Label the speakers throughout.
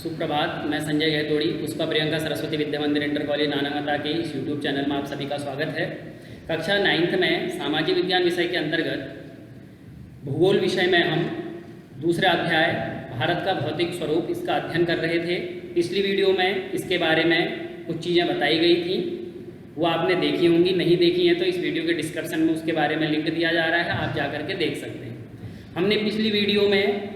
Speaker 1: सुप्रभात। मैं संजय गहतोड़ी, पुष्पा प्रियंका सरस्वती विद्या मंदिर इंटर कॉलेज नानामता के इस यूट्यूब चैनल में आप सभी का स्वागत है। कक्षा 9th में सामाजिक विज्ञान विषय के अंतर्गत भूगोल विषय में हम दूसरे अध्याय भारत का भौतिक स्वरूप इसका अध्ययन कर रहे थे। पिछली वीडियो में इसके बारे में कुछ चीज़ें बताई गई थी, वो आपने देखी होंगी। नहीं देखी हैं तो इस वीडियो के डिस्क्रिप्शन में उसके बारे में लिंक दिया जा रहा है, आप जा करके देख सकते हैं। हमने पिछली वीडियो में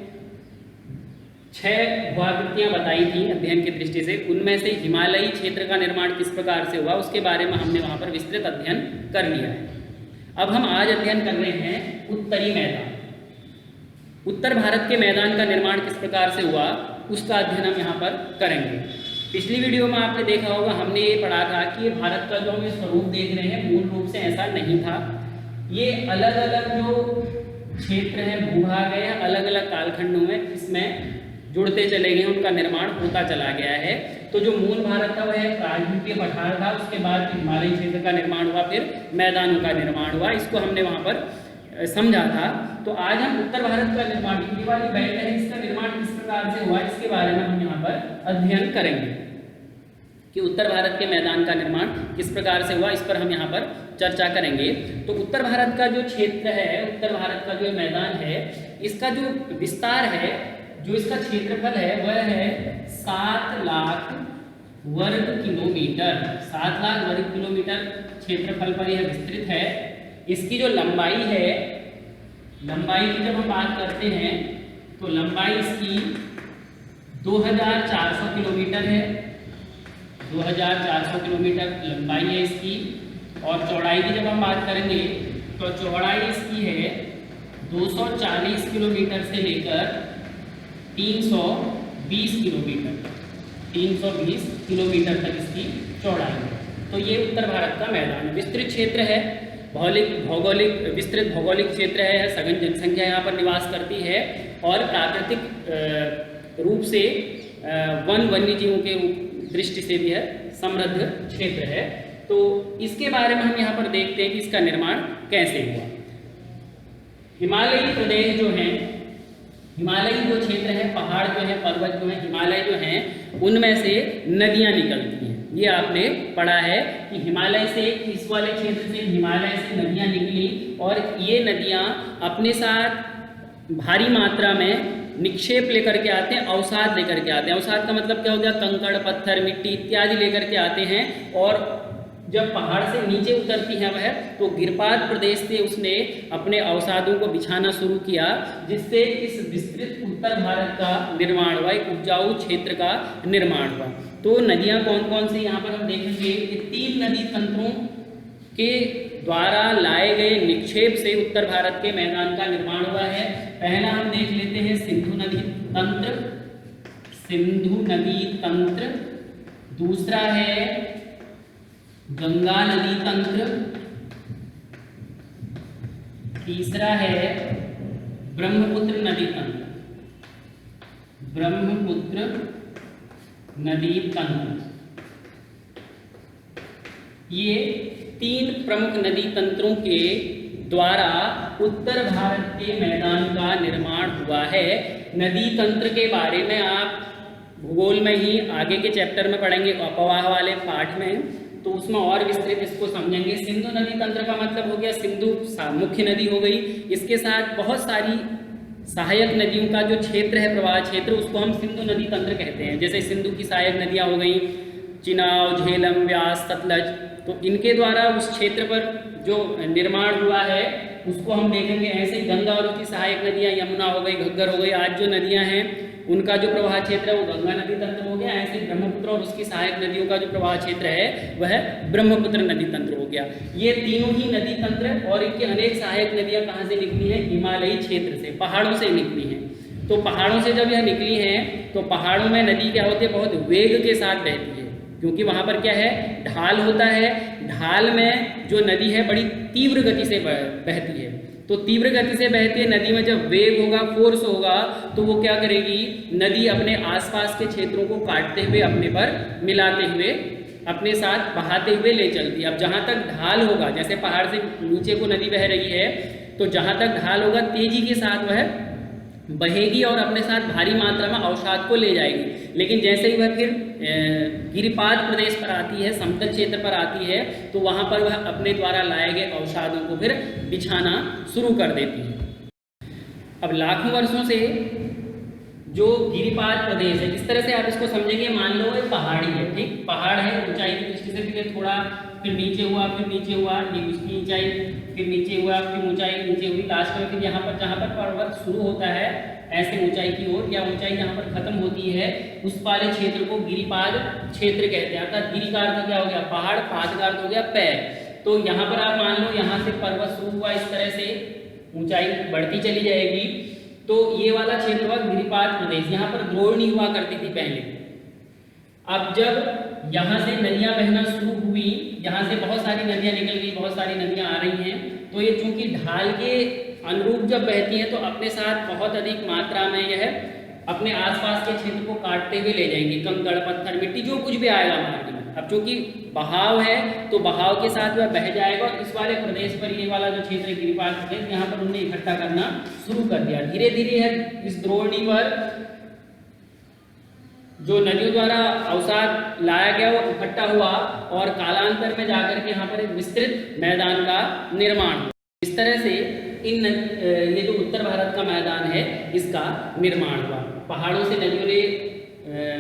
Speaker 1: 6 भूआकृतियाँ बताई थी अध्ययन की दृष्टि से। उनमें से हिमालयी क्षेत्र का निर्माण किस प्रकार से हुआ उसके बारे में हमने वहाँ पर विस्तृत अध्ययन कर लिया है। अब हम आज अध्ययन कर रहे हैं उत्तरी मैदान। उत्तर भारत के मैदान का निर्माण किस प्रकार से हुआ उसका अध्ययन हम यहाँ पर करेंगे। पिछली वीडियो में आपने देखा होगा, हमने ये पढ़ा था कि भारत का जो हम स्वरूप देख रहे हैं मूल रूप से ऐसा नहीं था। ये अलग अलग जो क्षेत्र हैं, भूभाग है, अलग अलग कालखंडों में इसमें जुड़ते चले गए, उनका निर्माण होता चला गया है। तो जो मूल भारत था वह प्रागद्वीपीय पठार था, उसके बाद हिमालयी क्षेत्र का निर्माण हुआ, फिर मैदानों का निर्माण हुआ। इसको हमने वहाँ पर समझा था। तो आज हम उत्तर भारत का निर्माण, ये वाली बेल्ट है, इसका निर्माण किस प्रकार से हुआ इसके बारे में हम यहाँ पर अध्ययन करेंगे कि उत्तर भारत के मैदान का निर्माण किस प्रकार से हुआ, इस पर हम यहाँ पर चर्चा करेंगे। तो उत्तर भारत का जो क्षेत्र है, उत्तर भारत का जो मैदान है, इसका जो विस्तार है, जो इसका क्षेत्रफल है वह है 7 लाख वर्ग किलोमीटर। 7 लाख वर्ग किलोमीटर क्षेत्रफल पर यह विस्तृत है। इसकी जो लंबाई है, लंबाई की जब हम बात करते हैं तो लंबाई इसकी 2400 किलोमीटर है। 2400 किलोमीटर लंबाई है इसकी। और चौड़ाई की जब हम बात करेंगे तो चौड़ाई इसकी है 240 किलोमीटर से लेकर 320 किलोमीटर, 320 किलोमीटर तक इसकी चौड़ाई है। तो ये उत्तर भारत का मैदान है। विस्तृत क्षेत्र है, विस्तृत भौगोलिक क्षेत्र है, सघन जनसंख्या यहाँ पर निवास करती है और प्राकृतिक रूप से वन्य जीवों के दृष्टि से भी है समृद्ध क्षेत्र है। तो इसके बारे में हम यहाँ पर देखते हैं कि इसका निर्माण कैसे हुआ। हिमालयी प्रदेश जो है, हिमालयी जो क्षेत्र है, पहाड़ जो है, पर्वत जो है, हिमालय जो है, उनमें से नदियाँ निकलती हैं। ये आपने पढ़ा है कि हिमालय से, इस वाले क्षेत्र से हिमालय से नदियाँ निकली और ये नदियाँ अपने साथ भारी मात्रा में निक्षेप लेकर के आते हैं, अवसाद लेकर के आते हैं। अवसाद का मतलब क्या हो गया? कंकड़, पत्थर, मिट्टी इत्यादि लेकर के आते हैं। और जब पहाड़ से नीचे उतरती है वह, तो गिरपाद प्रदेश से उसने अपने अवसादों को बिछाना शुरू किया, जिससे इस विस्तृत उत्तर भारत का निर्माण हुआ, एक उपजाऊ क्षेत्र का निर्माण हुआ। तो नदियाँ कौन कौन सी यहाँ पर हम देखेंगे कि 3 नदी तंत्रों के द्वारा लाए गए निक्षेप से उत्तर भारत के मैदान का निर्माण हुआ है। पहला हम देख लेते हैं सिंधु नदी तंत्र, सिंधु नदी तंत्र। दूसरा है गंगा नदी तंत्र। तीसरा है ब्रह्मपुत्र नदी तंत्र, ब्रह्मपुत्र नदी तंत्र। ये 3 प्रमुख नदी तंत्रों के द्वारा उत्तर भारत के मैदान का निर्माण हुआ है। नदी तंत्र के बारे में आप भूगोल में ही आगे के चैप्टर में पढ़ेंगे, अपवाह वाले पाठ में, तो उसमें और विस्तृत इसको समझेंगे। सिंधु नदी तंत्र का मतलब हो गया, सिंधु मुख्य नदी हो गई, इसके साथ बहुत सारी सहायक नदियों का जो क्षेत्र है, प्रवाह क्षेत्र, उसको हम सिंधु नदी तंत्र कहते हैं। जैसे सिंधु की सहायक नदियाँ हो गई चिनाब, झेलम, व्यास, सतलज। तो इनके द्वारा उस क्षेत्र पर जो निर्माण हुआ है उसको हम देखेंगे। ऐसे गंगा और उसकी सहायक नदियाँ, यमुना हो गई, घग्गर हो गई, आज जो नदियाँ हैं उनका जो प्रवाह क्षेत्र है वो गंगा नदी तंत्र हो गया। ऐसे ब्रह्मपुत्र और उसकी सहायक नदियों का जो प्रवाह क्षेत्र है वह ब्रह्मपुत्र नदी तंत्र हो गया। ये तीनों ही नदी तंत्र और इनके अनेक सहायक नदियाँ कहाँ से निकली हैं? हिमालयी क्षेत्र से, पहाड़ों से निकली हैं। तो पहाड़ों से जब यह निकली हैं तो पहाड़ों में नदी क्या होती है? बहुत वेग के साथ बहती है, क्योंकि वहाँ पर क्या है? ढाल होता है। ढाल में जो नदी है बड़ी तीव्र गति से बहती है। तो तीव्र गति से बहती है नदी में जब वेग होगा, फोर्स होगा, तो वो क्या करेगी? नदी अपने आसपास के क्षेत्रों को काटते हुए, अपने पर मिलाते हुए, अपने साथ बहाते हुए ले चलती है। अब जहाँ तक ढाल होगा, जैसे पहाड़ से नीचे को नदी बह रही है, तो जहाँ तक ढाल होगा तेजी के साथ वह बहेगी और अपने साथ भारी मात्रा में अवसाद को ले जाएगी। लेकिन जैसे ही वह फिर गिरिपाद प्रदेश पर आती है, समतल क्षेत्र पर आती है, तो वहाँ पर वह अपने द्वारा लाए गए अवसादों को फिर बिछाना शुरू कर देती है। अब लाखों वर्षों से जो गिरिपाद प्रदेश है, जिस तरह से आप इसको समझेंगे, मान लो ये पहाड़ी है, ठीक, पहाड़ है, ऊंचाई की दृष्टि से फिर थोड़ा फिर नीचे हुआ, फिर नीचे हुआ, ये उसकी ऊंचाई, फिर नीचे हुआ, फिर ऊंचाई नीचे हुई, लास्ट में फिर यहाँ पर जहाँ पर पर्वत शुरू होता है ऐसे ऊंचाई की ओर, या ऊंचाई जहाँ पर खत्म होती है, उस वाले क्षेत्र को गिरिपाद क्षेत्र कहते हैं। अर्थात गिरि का अर्थ क्या हो गया पहाड़, पाद का अर्थ हो गया पैर। तो यहाँ पर आप मान लो यहाँ से पर्वत शुरू हुआ, इस तरह से ऊंचाई बढ़ती चली जाएगी, तो ये वाला क्षेत्र हुआ गिरिपाद प्रदेश। यहाँ पर द्रोणी हुआ करती थी पहले। अब जब यहाँ से नदियाँ बहना शुरू हुई, यहाँ से बहुत सारी नदियाँ निकल गई, बहुत सारी नदियाँ आ रही हैं, तो ये चूंकि ढाल के अनुरूप जब बहती हैं तो अपने साथ बहुत अधिक मात्रा में यह अपने आसपास के क्षेत्र को काटते हुए ले जाएंगे, कंकड़ पत्थर मिट्टी जो कुछ भी आएगा मार्ग में। अब चूंकि बहाव है तो बहाव के साथ वह बह जाएगा, और इस वाले प्रदेश पर ये वाला जो क्षेत्र है गिरिपाद प्रदेश, यहाँ पर उन्होंने इकट्ठा करना शुरू कर दिया। धीरे धीरे है इस द्रोणी पर जो नदियों द्वारा अवसाद लाया गया वो इकट्ठा हुआ, और कालांतर में जाकर के यहाँ पर एक विस्तृत मैदान का निर्माण हुआ। इस तरह से ये जो उत्तर भारत का मैदान है इसका निर्माण हुआ। पहाड़ों से नदियों ने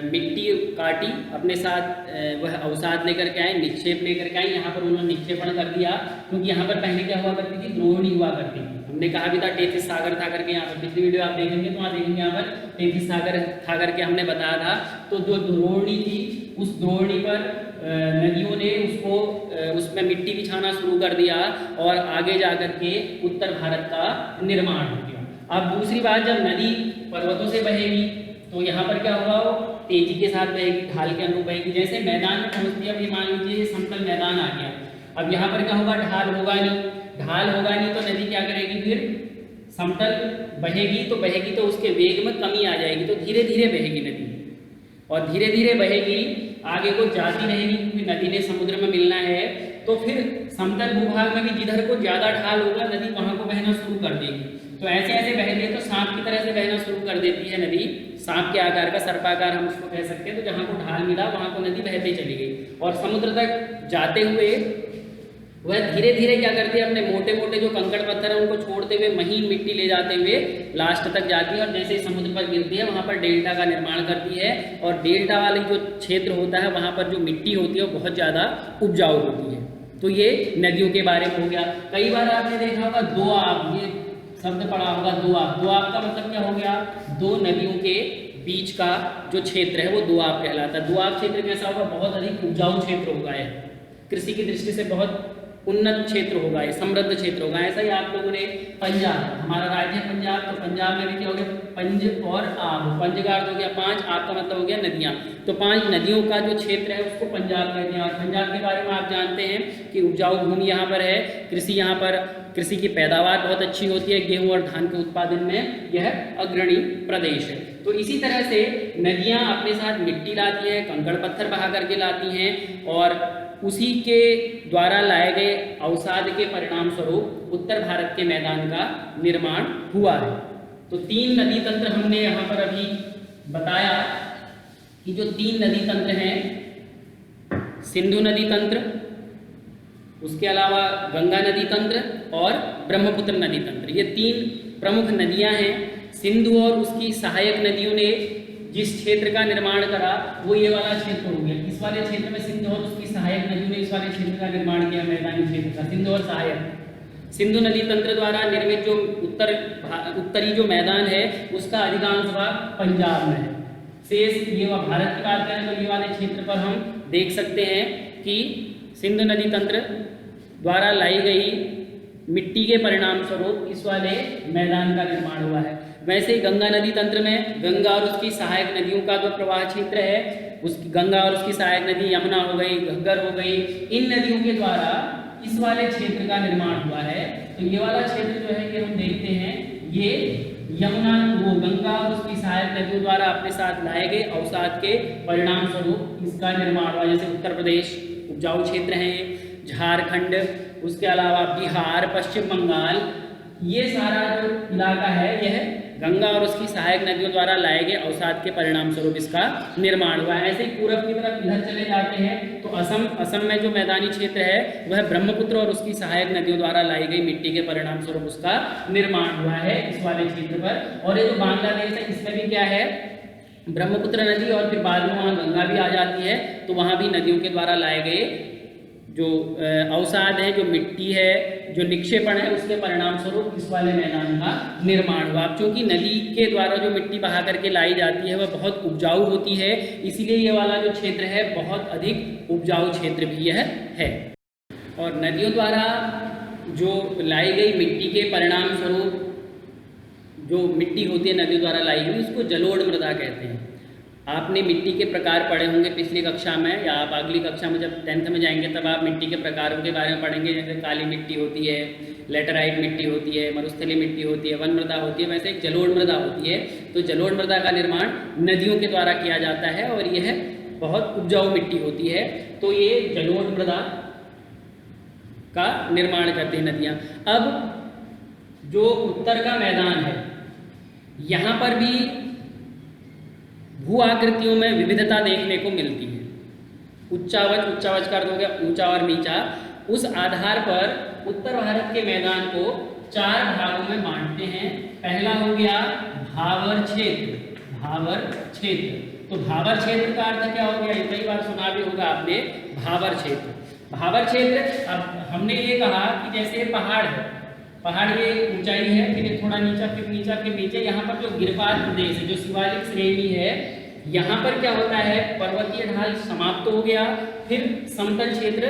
Speaker 1: मिट्टी काटी, अपने साथ वह अवसाद लेकर के आए, निक्षेप लेकर के आए, यहाँ पर उन्होंने निक्षेपण कर दिया, क्योंकि यहाँ पर पहले क्या हुआ करती थी, द्रोणी हुआ करती थी। हमने कहा भी था टेथिस सागर था करके, यहाँ पर पिछली वीडियो आप देखेंगे तो वहाँ देखेंगे यहाँ पर टेथिस सागर था करके हमने बताया था। तो जो द्रोणी थी उस द्रोणी पर नदियों ने उसको उसमें मिट्टी बिछाना शुरू कर दिया, और आगे जाकर के उत्तर भारत का निर्माण हो गया। अब दूसरी बात, जब नदी पर्वतों से बहेगी तो यहाँ पर क्या होगा, वो तेजी के साथ बहेगी, ढाल के अनुरूप बहेगी। जैसे मैदान में पहुँचती है, अब ये मान लीजिए समतल मैदान आ गया, अब यहाँ पर क्या होगा, ढाल होगा नहीं, ढाल होगा नहीं तो नदी क्या करेगी, फिर समतल बहेगी, तो बहेगी तो उसके वेग में कमी आ जाएगी, तो धीरे धीरे बहेगी नदी, और धीरे धीरे बहेगी, आगे को जाती रहेगी, क्योंकि नदी ने समुद्र में मिलना है। तो फिर समतल भूभाग में भी जिधर को ज़्यादा ढाल होगा नदी वहाँ को बहना शुरू कर देगी। तो ऐसे ऐसे बहती है, तो सांप की तरह से बहना शुरू कर देती है नदी, सांप के आकार का, सर्पाकार हम उसको कह सकते हैं। तो जहाँ को ढाल मिला वहाँ को नदी बहते चली गई, और समुद्र तक जाते हुए वह धीरे धीरे क्या करती है, अपने मोटे मोटे जो कंकड़ पत्थर है उनको छोड़ते हुए महीन मिट्टी ले जाते हुए लास्ट तक जाती है, और जैसे ही समुद्र पर गिरती है वहाँ पर डेल्टा का निर्माण करती है। और डेल्टा वाली जो क्षेत्र होता है वहाँ पर जो मिट्टी होती है वो बहुत ज़्यादा उपजाऊ होती है। तो ये नदियों के बारे में हो गया। कई बार आपने देखा होगा दोआब, ये शब्द पढ़ा होगा दोआब। दोआब का मतलब क्या हो गया, दो नदियों के बीच का जो क्षेत्र है वो दोआब कहलाता है। दोआब क्षेत्र कैसा होगा, बहुत अधिक उपजाऊ क्षेत्र होगा, है कृषि की दृष्टि से बहुत उन्नत क्षेत्र होगा, ये समृद्ध क्षेत्र होगा। ऐसा ही आप लोगों ने पंजाब, हमारा राज्य है पंजाब, तो पंजाब में भी क्या हो गया, पंज और आब, पंज का अर्थ हो गया पांच, आब का मतलब हो गया नदियाँ। तो पांच नदियों का जो क्षेत्र है उसको पंजाब कहते हैं। और पंजाब के बारे में आप जानते हैं कि उपजाऊ भूमि यहाँ पर है, कृषि यहाँ पर, कृषि की पैदावार बहुत अच्छी होती है, गेहूँ और धान के उत्पादन में यह अग्रणी प्रदेश है। तो इसी तरह से नदियाँ अपने साथ मिट्टी लाती हैं, कंकड़ पत्थर बहा करके लाती हैं, और उसी के द्वारा लाए गए अवसाद के परिणाम स्वरूप उत्तर भारत के मैदान का निर्माण हुआ है। तो तीन नदी तंत्र हमने यहाँ पर अभी बताया कि जो तीन नदी तंत्र हैं, सिंधु नदी तंत्र, उसके अलावा गंगा नदी तंत्र और ब्रह्मपुत्र नदी तंत्र, ये तीन प्रमुख नदियाँ हैं। सिंधु और उसकी सहायक नदियों ने जिस क्षेत्र का निर्माण करा वो ये वाला क्षेत्र हो गया। इस वाले क्षेत्र में सिंधु और उसकी सहायक नदियों ने इस वाले क्षेत्र का निर्माण किया, मैदानी क्षेत्र का, सिंधु और सहायक। सिंधु नदी तंत्र द्वारा निर्मित जो उत्तरी जो मैदान है उसका अधिकांश भाग पंजाब में है। शेष ये भारत की बात करें तो ये वाले क्षेत्र पर हम देख सकते हैं कि सिंधु नदी तंत्र द्वारा लाई गई मिट्टी के परिणाम स्वरूप इस वाले मैदान का निर्माण हुआ है। वैसे ही गंगा नदी तंत्र में गंगा और उसकी सहायक नदियों का जो प्रवाह क्षेत्र है, उसकी गंगा और उसकी सहायक नदी यमुना हो गई, घग्गर हो गई, इन नदियों के द्वारा इस वाले क्षेत्र का निर्माण हुआ है। तो ये वाला क्षेत्र जो है कि हम देखते हैं ये यमुना, वो गंगा और उसकी सहायक नदियों द्वारा अपने साथ लाए गए अवसाद के परिणाम स्वरूप इसका निर्माण हुआ। जैसे उत्तर प्रदेश उपजाऊ क्षेत्र हैं, झारखंड, उसके अलावा बिहार, पश्चिम बंगाल, ये सारा जो इलाका है यह गंगा और उसकी सहायक नदियों द्वारा लाए गए अवसाद के परिणाम स्वरूप इसका निर्माण हुआ है। ऐसे ही पूरब की तरफ इधर चले जाते हैं तो असम में जो मैदानी क्षेत्र है वह ब्रह्मपुत्र और उसकी सहायक नदियों द्वारा लाई गई मिट्टी के परिणाम स्वरूप उसका निर्माण हुआ है इस वाले क्षेत्र पर। और ये जो बांग्लादेश है इसमें भी क्या है, ब्रह्मपुत्र नदी और फिर बाद में वहाँ गंगा भी आ जाती है, तो वहाँ भी नदियों के द्वारा लाए गए जो अवसाद है, जो मिट्टी है, जो निक्षेपण है, उसके परिणाम स्वरूप इस वाले मैदान का निर्माण हुआ। क्योंकि नदी के द्वारा जो मिट्टी बहा करके लाई जाती है वह बहुत उपजाऊ होती है, इसीलिए ये वाला जो क्षेत्र है बहुत अधिक उपजाऊ क्षेत्र भी यह है। और नदियों द्वारा जो लाई गई मिट्टी के परिणाम स्वरूप जो मिट्टी होती है नदियों द्वारा लाई गई उसको जलोढ़ मृदा कहते हैं। आपने मिट्टी के प्रकार पढ़े होंगे पिछली कक्षा में, या आप अगली कक्षा में जब 10th में जाएंगे तब आप मिट्टी के प्रकारों के बारे में पढ़ेंगे। जैसे काली मिट्टी होती है, लेटराइट मिट्टी होती है, मरुस्थलीय मिट्टी होती है, वन मृदा होती है, वैसे एक जलोढ़ मृदा होती है। तो जलोढ़ मृदा का निर्माण नदियों के द्वारा किया जाता है और यह बहुत उपजाऊ मिट्टी होती है। तो ये जलोढ़ मृदा का निर्माण करती है नदियाँ। अब जो उत्तर का मैदान है यहाँ पर भी भू आकृतियों में विविधता देखने को मिलती है। उच्चावच कर दोगे ऊंचा और नीचा, उस आधार पर उत्तर भारत के मैदान को 4 भागों में बांटते हैं। पहला हो गया भावर क्षेत्र। भावर क्षेत्र, तो भावर क्षेत्र का अर्थ क्या हो गया, ये कई बार सुना भी होगा आपने। भावर क्षेत्र, भावर क्षेत्र, अब हमने ये कहा कि जैसे पहाड़ है, पहाड़ ये ऊंचाई है, फिर ये थोड़ा नीचा, फिर नीचा, फिर नीचे, यहाँ पर जो गिरपात प्रदेश है, जो शिवालिक श्रेणी है, यहाँ पर क्या होता है, पर्वतीय ढाल समाप्त हो गया, फिर समतल क्षेत्र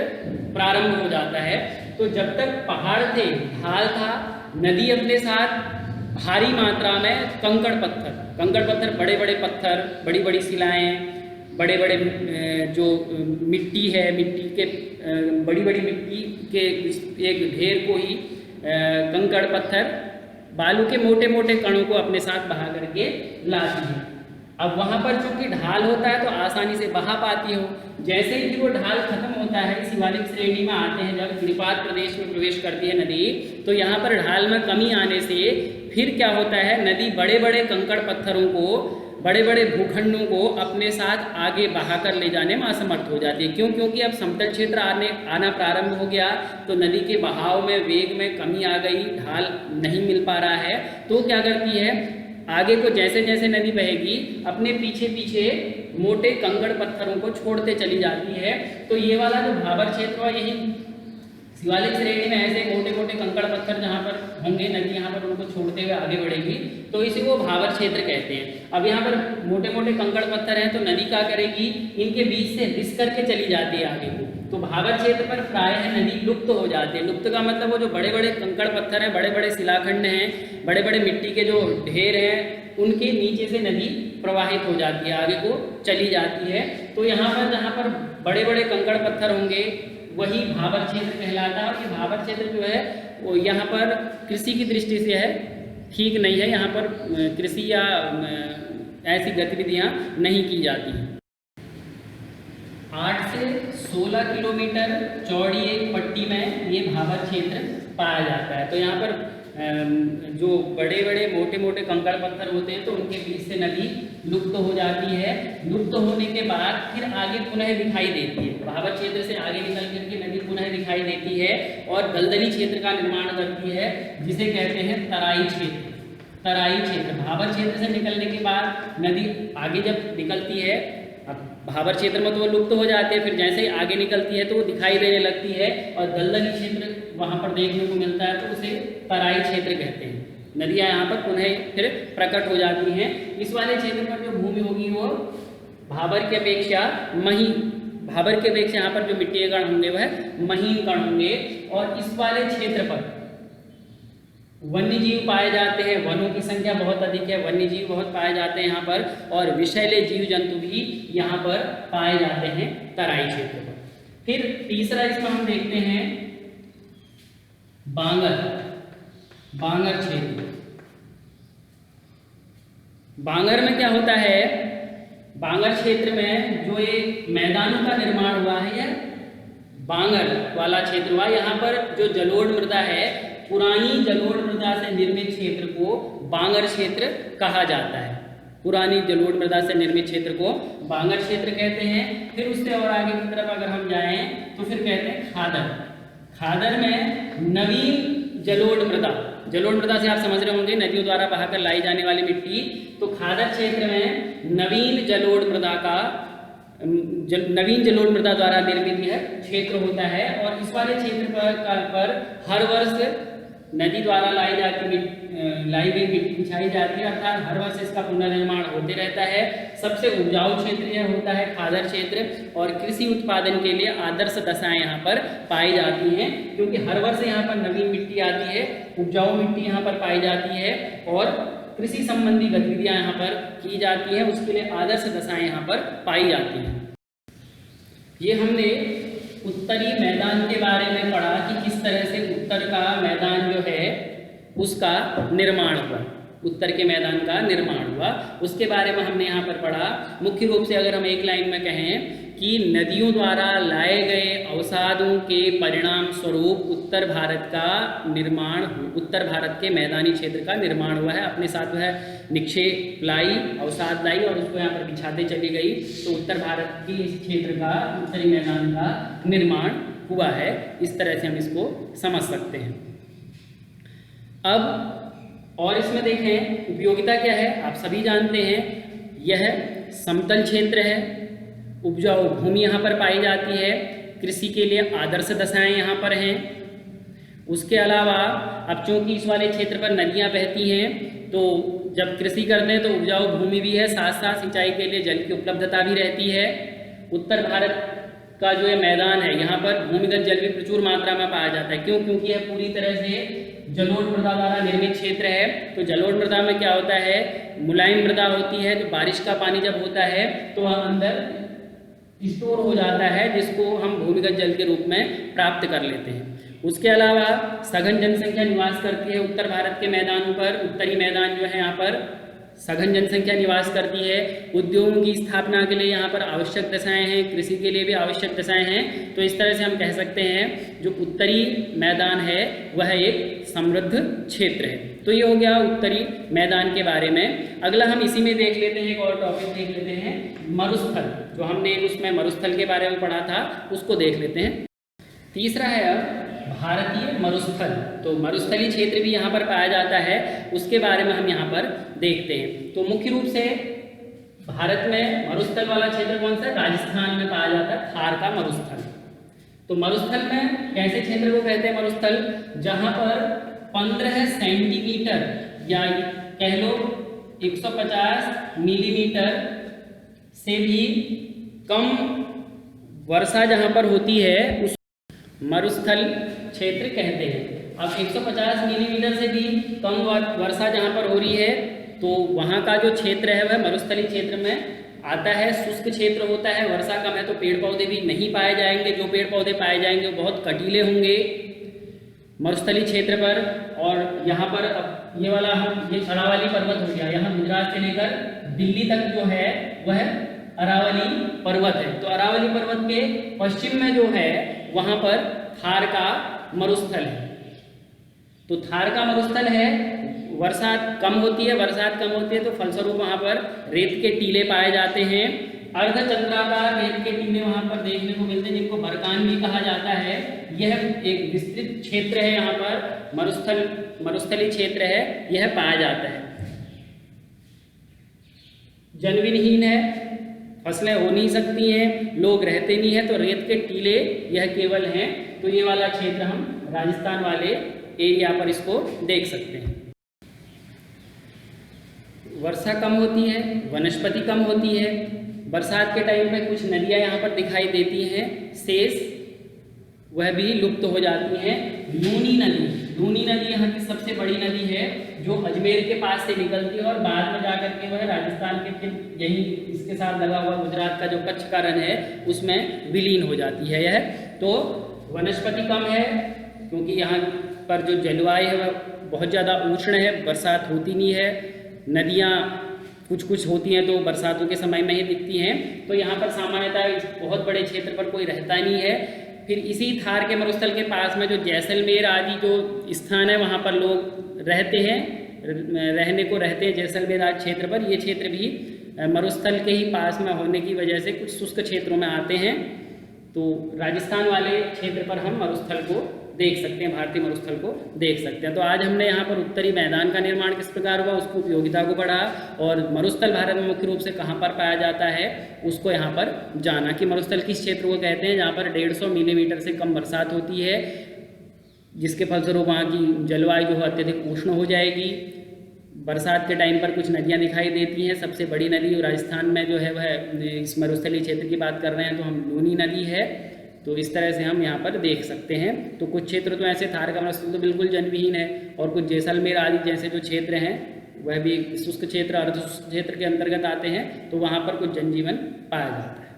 Speaker 1: प्रारंभ हो जाता है। तो जब तक पहाड़ थे, ढाल था, नदी अपने साथ भारी मात्रा में कंकड़ पत्थर, बड़े बड़े पत्थर, बड़ी बड़ी शिलाएं, बड़े बड़े जो मिट्टी है, मिट्टी के बड़ी बड़ी मिट्टी के एक ढेर को ही कंकड़ पत्थर, बालू के मोटे मोटे कणों को अपने साथ बहा करके लाती है। अब वहाँ पर चूंकि ढाल होता है तो आसानी से बहा पाती हो। जैसे ही वो ढाल खत्म होता है, शिवालिक श्रेणी में आते हैं, जब गिरिपात प्रदेश में प्रवेश करती है नदी, तो यहाँ पर ढाल में कमी आने से फिर क्या होता है, नदी बड़े बड़े कंकड़ पत्थरों को, बड़े बड़े भूखंडों को अपने साथ आगे बहाकर ले जाने में असमर्थ हो जाती है। क्यों? क्योंकि अब समतल क्षेत्र आना प्रारंभ हो गया, तो नदी के बहाव में, वेग में कमी आ गई, ढाल नहीं मिल पा रहा है। तो क्या करती है, आगे को जैसे जैसे नदी बहेगी अपने पीछे पीछे मोटे कंकड़ पत्थरों को छोड़ते चली जाती है। तो ये वाला जो भावर क्षेत्र है, यही शिवालिक श्रेणी में ऐसे मोटे मोटे कंकड़ पत्थर जहाँ पर होंगे, नदी यहाँ पर उनको छोड़ते हुए आगे बढ़ेगी, तो इसे वो भावर क्षेत्र कहते हैं। अब यहाँ पर मोटे मोटे कंकड़ पत्थर हैं, तो नदी क्या करेगी, इनके बीच से रिस करके चली जाती है आगे को। तो भावर क्षेत्र पर प्रायः नदी लुप्त हो जाती है। लुप्त का मतलब वो जो बड़े बड़े कंकड़ पत्थर हैं, बड़े बड़े शिलाखंड हैं, बड़े बड़े मिट्टी के जो ढेर हैं, उनके नीचे से नदी प्रवाहित हो जाती है, आगे को चली जाती है। तो यहाँ पर जहाँ पर बड़े बड़े कंकड़ पत्थर होंगे वही भावर क्षेत्र कहलाता है। और ये भावर क्षेत्र जो है वो यहाँ पर कृषि की दृष्टि से है ठीक नहीं है, यहाँ पर कृषि या ऐसी गतिविधियाँ नहीं की जाती हैं। 8 से 16 किलोमीटर चौड़ी एक पट्टी में ये भावर क्षेत्र पाया जाता है। तो यहाँ पर जो बड़े बड़े मोटे मोटे कंकड़ पत्थर होते हैं तो उनके बीच से नदी लुप्त हो जाती है। लुप्त होने के बाद फिर आगे पुनः दिखाई देती है, भावर क्षेत्र से आगे निकल करके नदी पुनः दिखाई देती है और दलदली क्षेत्र का निर्माण करती है, जिसे कहते हैं तराई क्षेत्र। तराई क्षेत्र, भावर क्षेत्र से निकलने के बाद नदी आगे जब निकलती है, अब भावर क्षेत्र में तो वो लुप्त हो जाते हैं, फिर जैसे ही आगे निकलती है तो वो दिखाई देने लगती है और दलदली क्षेत्र वहाँ पर देखने को मिलता है, तो उसे तराई क्षेत्र कहते हैं। नदियाँ यहाँ पर पुनः फिर प्रकट हो जाती हैं। इस वाले क्षेत्र पर जो भूमि होगी वो भावर की अपेक्षा भावर की अपेक्षा यहाँ पर जो मिट्टी के कण होंगे वह महीन कण होंगे। और इस वाले क्षेत्र पर वन्य जीव पाए जाते हैं, वनों की संख्या बहुत अधिक है, वन्य जीव बहुत पाए जाते हैं यहाँ पर, और विषैले जीव जंतु भी यहाँ पर पाए जाते हैं तराई क्षेत्र पर। फिर तीसरा इसमें हम देखते हैं बांगर क्षेत्र। बांगर में क्या होता है, बांगर क्षेत्र में जो एक मैदानों का निर्माण हुआ है, यह बांगर वाला क्षेत्र हुआ। यहाँ पर जो जलोढ़ मृदा है पुरानी जलोढ़ मृदा से निर्मित क्षेत्र को बांगर क्षेत्र कहा जाता है। पुरानी जलोढ़ मृदा से निर्मित क्षेत्र को बांगर क्षेत्र कहते हैं। फिर उससे और आगे की तरफ अगर हम जाएं तो फिर कहते हैं खादर। खादर में नवीन जलोढ़ मृदा से आप समझ रहे होंगे नदियों द्वारा बहाकर लाई जाने वाली मिट्टी। तो खादर क्षेत्र में नवीन जलोढ़ मृदा द्वारा निर्मित यह क्षेत्र होता है। और इस वाले क्षेत्र पर हर वर्ष नदी द्वारा लाई गई मिट्टी बिछाई जाती है, अर्थात हर वर्ष इसका पुनर्निर्माण होते रहता है। सबसे उपजाऊ क्षेत्र यह होता है खादर क्षेत्र, और कृषि उत्पादन के लिए आदर्श दशाएं यहाँ पर पाई जाती हैं, क्योंकि हर वर्ष यहाँ पर नवीन मिट्टी आती है, उपजाऊ मिट्टी यहाँ पर पाई जाती है और कृषि संबंधी गतिविधियाँ यहाँ पर की जाती हैं, उसके लिए आदर्श दशाएं यहाँ पर पाई जाती हैं। ये हमने उत्तरी मैदान के बारे में पढ़ा कि किस तरह से उत्तर का मैदान जो है उसका निर्माण हुआ, उत्तर के मैदान का निर्माण हुआ, उसके बारे में हमने यहाँ पर पढ़ा। मुख्य रूप से अगर हम एक लाइन में कहें कि नदियों द्वारा लाए गए अवसादों के परिणाम स्वरूप उत्तर भारत के मैदानी क्षेत्र का निर्माण हुआ है। अपने साथ वह निक्षेप लाई, अवसाद लाई और उसको यहाँ पर बिछाते चली गई, तो उत्तर भारत की इस क्षेत्र का, उत्तरी मैदान का निर्माण हुआ है। इस तरह से हम इसको समझ सकते हैं। अब और इसमें देखें उपयोगिता क्या है, आप सभी जानते हैं यह समतल क्षेत्र है, उपजाऊ भूमि यहाँ पर पाई जाती है, कृषि के लिए आदर्श दशाएं यहाँ पर हैं। उसके अलावा अब चूँकि इस वाले क्षेत्र पर नदियाँ बहती हैं, तो जब कृषि करते हैं तो उपजाऊ भूमि भी है, साथ साथ सिंचाई के लिए जल की उपलब्धता भी रहती है। उत्तर भारत का जो ये मैदान है यहाँ पर भूमिगत जल भी प्रचुर मात्रा में पाया जाता है। क्यों? क्योंकि यह पूरी तरह से जलोढ़ मृदा द्वारा निर्मित क्षेत्र है। तो जलोढ़ मृदा में क्या होता है, मुलायम मृदा होती है, तो बारिश का पानी जब होता है तो वह अंदर स्टोर हो जाता है, जिसको हम भूमिगत जल के रूप में प्राप्त कर लेते हैं। उसके अलावा सघन जनसंख्या निवास करती है उत्तर भारत के मैदानों पर। उत्तरी मैदान जो है यहाँ पर सघन जनसंख्या निवास करती है। उद्योगों की स्थापना के लिए यहाँ पर आवश्यक दशाएं हैं, कृषि के लिए भी आवश्यक दशाएं हैं। तो इस तरह से हम कह सकते हैं जो उत्तरी मैदान है वह एक समृद्ध क्षेत्र है। तो ये हो गया उत्तरी मैदान के बारे में। अगला हम इसी में देख लेते हैं, एक और टॉपिक देख लेते हैं, मरुस्थल। जो हमने उसमें मरुस्थल के बारे में पढ़ा था उसको देख लेते हैं। तीसरा है अब भारतीय मरुस्थल। तो मरुस्थलीय क्षेत्र भी यहाँ पर पाया जाता है, उसके बारे में हम यहाँ पर देखते हैं। तो मुख्य रूप से भारत में मरुस्थल वाला क्षेत्र कौन सा है, राजस्थान में पाया जाता है थार का मरुस्थल। तो मरुस्थल में कैसे क्षेत्र को कहते हैं मरुस्थल, जहाँ पर 15 सेंटीमीटर या कह लो 150 मिलीमीटर से भी कम वर्षा जहाँ पर होती है उस मरुस्थल क्षेत्र कहते हैं। अब 150 मिलीमीटर से भी कम वर्षा जहाँ पर हो रही है तो वहाँ का जो क्षेत्र है वह मरुस्थलीय क्षेत्र में आता है। शुष्क क्षेत्र होता है, वर्षा कम है तो पेड़ पौधे भी नहीं पाए जाएंगे, जो पेड़ पौधे पाए जाएंगे वो बहुत कटीले होंगे मरुस्थलीय क्षेत्र पर। और यहाँ पर अब ये वाला हम ये अरावली पर्वत हो गया, यहाँ गुजरात से लेकर दिल्ली तक जो है वह अरावली पर्वत है। तो अरावली पर्वत के पश्चिम में जो है वहाँ पर थार का मरुस्थल है। तो थार का मरुस्थल है, बरसात कम होती है तो फलस्वरूप वहाँ पर रेत के टीले पाए जाते हैं। अर्धचंद्राकार रेत के टीले वहाँ पर देखने को मिलते हैं, जिनको बरकान भी कहा जाता है। यह एक विस्तृत क्षेत्र है, यहाँ पर मरुस्थलीय क्षेत्र है, यह पाया जाता है। जनविहीन है, फसलें हो नहीं सकती हैं, लोग रहते नहीं हैं, तो रेत के टीले यह केवल हैं। तो ये वाला क्षेत्र हम राजस्थान वाले एरिया पर इसको देख सकते हैं। वर्षा कम होती है, वनस्पति कम होती है, बरसात के टाइम पे कुछ नदियाँ यहाँ पर दिखाई देती हैं, शेष वह भी लुप्त हो जाती हैं। लूनी नदी यहाँ की सबसे बड़ी नदी है, जो अजमेर के पास से निकलती है और बाद में जाकर के वह राजस्थान के फिर यही इसके साथ लगा हुआ गुजरात का जो कच्छ का रण है उसमें विलीन हो जाती है यह। तो वनस्पति कम है क्योंकि यहाँ पर जो जलवायु है वह बहुत ज़्यादा उष्ण है, बरसात होती नहीं है, नदियाँ कुछ होती हैं तो बरसातों के समय में ही दिखती हैं। तो यहाँ पर सामान्यतः इस बहुत बड़े क्षेत्र पर कोई रहता नहीं है। फिर इसी थार के मरुस्थल के पास में जो जैसलमेर आदि जो स्थान है वहाँ पर लोग रहते हैं, रहते हैं जैसलमेर आदि क्षेत्र पर। ये क्षेत्र भी मरुस्थल के ही पास में होने की वजह से कुछ शुष्क क्षेत्रों में आते हैं। तो राजस्थान वाले क्षेत्र पर हम मरुस्थल को देख सकते हैं, भारतीय मरुस्थल को देख सकते हैं। तो आज हमने यहाँ पर उत्तरी मैदान का निर्माण किस प्रकार हुआ, उसकी उपयोगिता को पढ़ा, और मरुस्थल भारत में मुख्य रूप से कहाँ पर पाया जाता है उसको यहाँ पर जाना कि मरुस्थल किस क्षेत्र को कहते हैं जहाँ पर 150 मिलीमीटर से कम बरसात होती है, जिसके फलस्वरूप वहाँ की जलवायु जो है अत्यधिक उष्ण हो जाएगी। बरसात के टाइम पर कुछ नदियाँ दिखाई देती हैं। सबसे बड़ी नदी राजस्थान में जो है वह, इस मरुस्थलीय क्षेत्र की बात कर रहे हैं तो हम लूनी नदी है। तो इस तरह से हम यहाँ पर देख सकते हैं। तो कुछ क्षेत्र तो ऐसे थार का मरुस्थल तो बिल्कुल जनविहीन है, और कुछ जैसलमेर आदि जैसे जो क्षेत्र हैं वह भी शुष्क क्षेत्र, अर्ध शुष्क क्षेत्र के अंतर्गत आते हैं, तो वहाँ पर कुछ जनजीवन पाया जाता है।